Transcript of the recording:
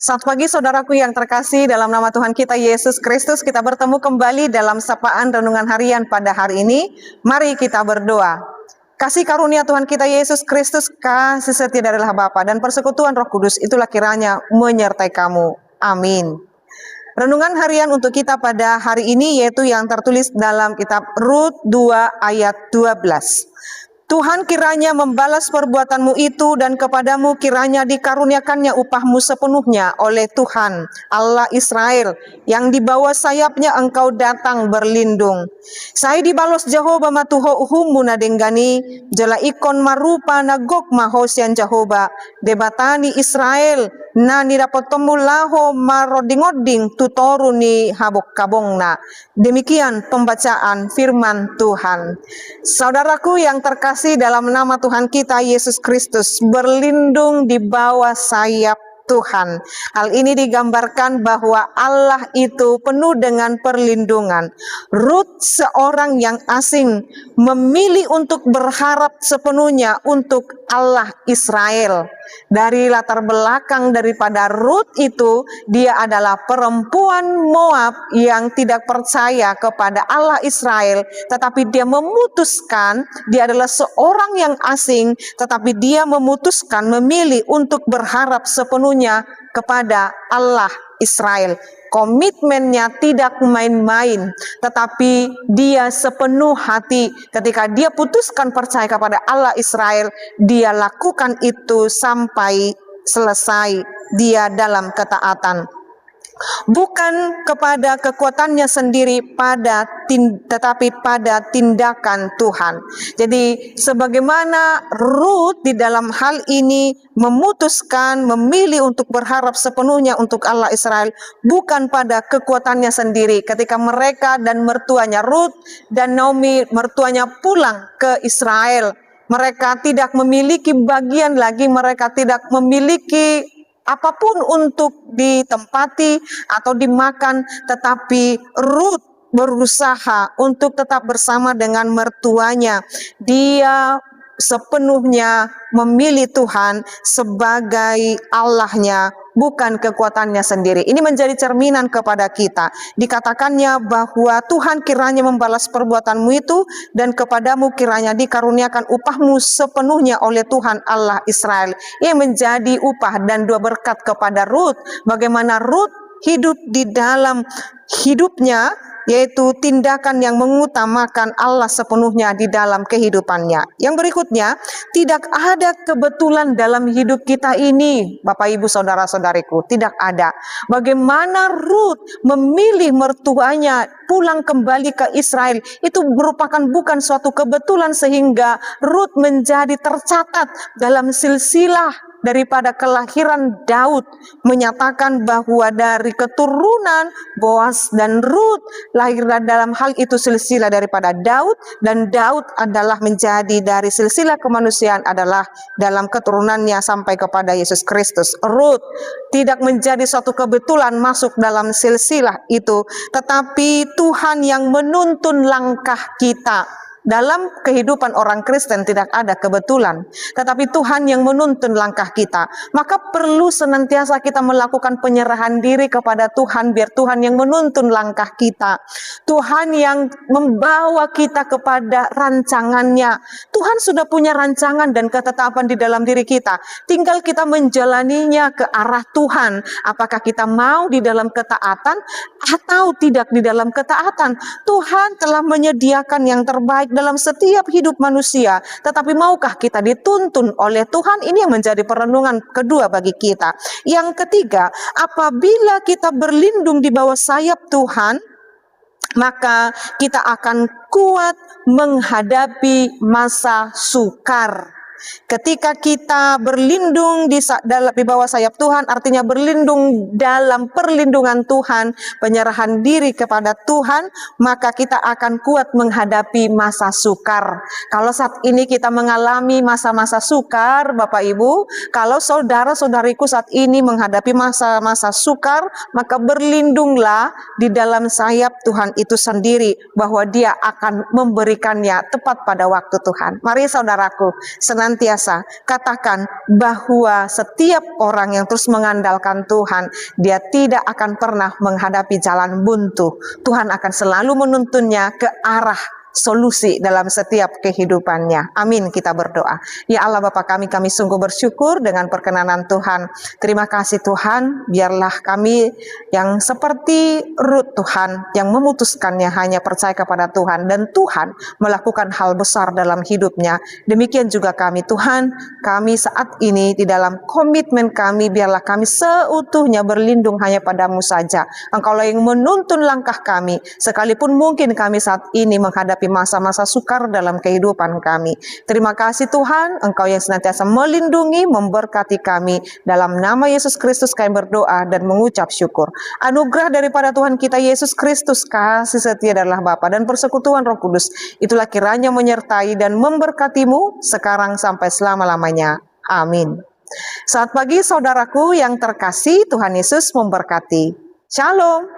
Selamat pagi saudaraku yang terkasih, dalam nama Tuhan kita Yesus Kristus kita bertemu kembali dalam sapaan renungan harian pada hari ini. Mari kita berdoa. Kasih karunia Tuhan kita Yesus Kristus, kasih setia dari Allah Bapa dan persekutuan Roh Kudus itulah kiranya menyertai kamu. Amin. Renungan harian untuk kita pada hari ini yaitu yang tertulis dalam kitab Rut 2 ayat 12. Tuhan kiranya membalas perbuatanmu itu dan kepadamu kiranya dikaruniakannya upahmu sepenuhnya oleh Tuhan Allah Israel yang di bawah sayapnya engkau datang berlindung. Saya dibalos Jehovah matuho uhumuna denggani jela ikon marupa nagok mahosian Jehovah debatani Israel na nidapotemu laho marodingoding tutoruni habok kabongna. Demikian pembacaan firman Tuhan. Saudaraku yang terkasih dalam nama Tuhan kita Yesus Kristus, berlindung di bawah sayap Tuhan. Hal ini digambarkan bahwa Allah itu penuh dengan perlindungan. Rut seorang yang asing memilih untuk berharap sepenuhnya untuk Allah Israel. Dari latar belakang daripada Rut itu, dia adalah perempuan Moab yang tidak percaya kepada Allah Israel, tetapi dia memutuskan, dia adalah seorang yang asing, tetapi dia memutuskan memilih untuk berharap sepenuhnya kepada Allah Israel. Komitmennya tidak main-main, tetapi dia sepenuh hati. Ketika dia putuskan percaya kepada Allah Israel, dia lakukan itu sampai selesai. Dia dalam ketaatan. Bukan kepada kekuatannya sendiri tetapi pada tindakan Tuhan. Jadi sebagaimana Rut di dalam hal ini memutuskan memilih untuk berharap sepenuhnya untuk Allah Israel, bukan pada kekuatannya sendiri. Ketika mereka dan mertuanya Rut dan Naomi mertuanya pulang ke Israel, mereka tidak memiliki bagian lagi, mereka tidak memiliki apapun untuk ditempati atau dimakan, tetapi Rut berusaha untuk tetap bersama dengan mertuanya. Dia sepenuhnya memilih Tuhan sebagai Allahnya, bukan kekuatannya sendiri. Ini menjadi cerminan kepada kita. Dikatakannya bahwa Tuhan kiranya membalas perbuatanmu itu dan kepadamu kiranya dikaruniakan upahmu sepenuhnya oleh Tuhan Allah Israel. Ini menjadi upah dan dua berkat kepada Rut. Bagaimana Rut hidup di dalam hidupnya, yaitu tindakan yang mengutamakan Allah sepenuhnya di dalam kehidupannya. Yang berikutnya, tidak ada kebetulan dalam hidup kita ini, Bapak Ibu Saudara-saudariku, tidak ada. Bagaimana Rut memilih mertuanya pulang kembali ke Israel, itu merupakan bukan suatu kebetulan sehingga Rut menjadi tercatat dalam silsilah daripada kelahiran Daud, menyatakan bahwa dari keturunan Boas dan Rut lahir dalam hal itu silsilah daripada Daud, dan Daud adalah menjadi dari silsilah kemanusiaan adalah dalam keturunannya sampai kepada Yesus Kristus. Rut tidak menjadi suatu kebetulan masuk dalam silsilah itu, tetapi Tuhan yang menuntun langkah kita. Dalam kehidupan orang Kristen tidak ada kebetulan, tetapi Tuhan yang menuntun langkah kita. Maka perlu senantiasa kita melakukan penyerahan diri kepada Tuhan, biar Tuhan yang menuntun langkah kita. Tuhan yang membawa kita kepada rancangannya. Tuhan sudah punya rancangan dan ketetapan di dalam diri kita. Tinggal kita menjalaninya ke arah Tuhan. Apakah kita mau di dalam ketaatan atau tidak di dalam ketaatan. Tuhan telah menyediakan yang terbaik dalam setiap hidup manusia, tetapi maukah kita dituntun oleh Tuhan? Ini yang menjadi perenungan kedua bagi kita. Yang ketiga, apabila kita berlindung di bawah sayap Tuhan, maka kita akan kuat menghadapi masa sukar. Ketika kita berlindung di bawah sayap Tuhan, artinya berlindung dalam perlindungan Tuhan, penyerahan diri kepada Tuhan, maka kita akan kuat menghadapi masa sukar. Kalau saat ini kita mengalami masa-masa sukar, Bapak Ibu, kalau saudara-saudariku saat ini menghadapi masa-masa sukar, maka berlindunglah di dalam sayap Tuhan itu sendiri, bahwa Dia akan memberikannya tepat pada waktu Tuhan. Mari saudaraku, senantiasa senantiasa katakan bahwa setiap orang yang terus mengandalkan Tuhan, dia tidak akan pernah menghadapi jalan buntu. Tuhan akan selalu menuntunnya ke arah solusi dalam setiap kehidupannya. Amin, kita berdoa. Ya Allah Bapa kami sungguh bersyukur dengan perkenanan Tuhan. Terima kasih Tuhan, biarlah kami yang seperti Rut Tuhan, yang memutuskannya hanya percaya kepada Tuhan, dan Tuhan melakukan hal besar dalam hidupnya. Demikian juga kami Tuhan, kami saat ini di dalam komitmen kami, biarlah kami seutuhnya berlindung hanya padamu saja. Engkaulah yang menuntun langkah kami, sekalipun mungkin kami saat ini menghadapi masa-masa sukar dalam kehidupan kami. Terima kasih Tuhan, Engkau yang senantiasa melindungi, memberkati kami. Dalam nama Yesus Kristus kami berdoa dan mengucap syukur. Anugerah daripada Tuhan kita Yesus Kristus, kasih setia adalah Bapa dan persekutuan Roh Kudus, itulah kiranya menyertai dan memberkatimu sekarang sampai selama-lamanya. Amin. Selamat pagi saudaraku yang terkasih, Tuhan Yesus memberkati. Shalom.